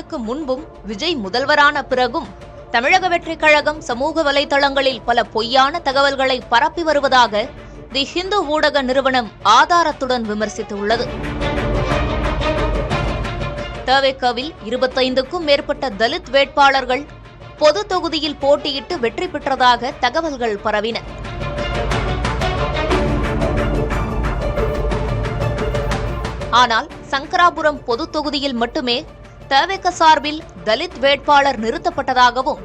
தேர்தலுக்கு முன்பும் விஜய் முதல்வரான பிறகும் தமிழக வெற்றிக் கழகம் சமூக வலைதளங்களில் பல பொய்யான தகவல்களை பரப்பி வருவதாக தி ஹிந்து ஊடக நிறுவனம் ஆதாரத்துடன் விமர்சித்துள்ளது. தவேகாவில் 25க்கும் மேற்பட்ட தலித் வேட்பாளர்கள் பொது தொகுதியில் போட்டியிட்டு வெற்றி பெற்றதாக தகவல்கள் பரவின. ஆனால் சங்கராபுரம் பொது தொகுதியில் மட்டுமே தவேக சார்பில் தலித் வேட்பாளர் நிறுத்தப்பட்டதாகவும்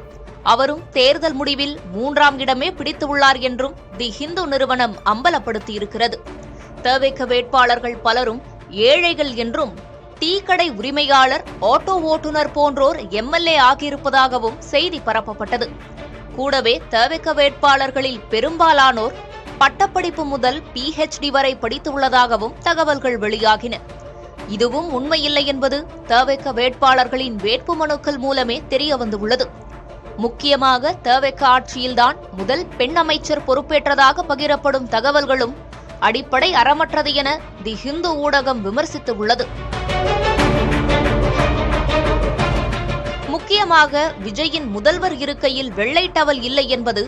அவரும் தேர்தல் முடிவில் 3ஆம் இடமே பிடித்துள்ளார் என்றும் தி ஹிந்து நிறுவனம் அம்பலப்படுத்தியிருக்கிறது. தவேக வேட்பாளர்கள் பலரும் ஏழைகள் என்றும் டீக்கடை உரிமையாளர், ஆட்டோ ஓட்டுநர் போன்றோர் எம்எல்ஏ ஆகியிருப்பதாகவும் செய்தி பரப்பப்பட்டது. கூடவே தவேக வேட்பாளர்களில் பெரும்பாலானோர் பட்டப்படிப்பு முதல் PhD வரை படித்துள்ளதாகவும் தகவல்கள் வெளியாகின. இதுவும் உண்மையில்லை என்பது தவேக வேட்பாளர்களின் வேட்புமனுக்கள் மூலமே தெரியவந்துள்ளது. முக்கியமாக தவேக ஆட்சியில்தான் முதல் பெண் அமைச்சர் பொறுப்பேற்றதாக பகிரப்படும் தகவல்களும் அடிப்படை அறமற்றது என தி ஹிந்து ஊடகம் விமர்சித்துள்ளது. முக்கியமாக விஜயின் முதல்வர் இருக்கையில் வெள்ளை டவல் இல்லை என்பது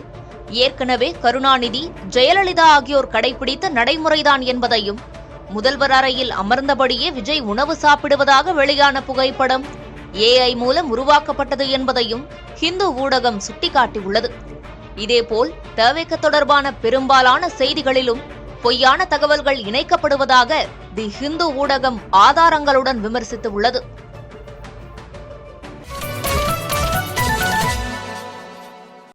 ஏற்கனவே கருணாநிதி, ஜெயலலிதா ஆகியோர் கடைபிடித்த நடைமுறைதான் என்பதையும், முதல்வர் அறையில் அமர்ந்தபடியே விஜய் உணவு சாப்பிடுவதாக வெளியான புகைப்படம் AI மூலம் உருவாக்கப்பட்டது என்பதையும் ஹிந்து ஊடகம் சுட்டிக்காட்டியுள்ளது. இதேபோல் தவேக தொடர்பான பெரும்பாலான செய்திகளிலும் பொய்யான தகவல்கள் இணைக்கப்படுவதாக தி ஹிந்து ஊடகம் ஆதாரங்களுடன் விமர்சித்துள்ளது.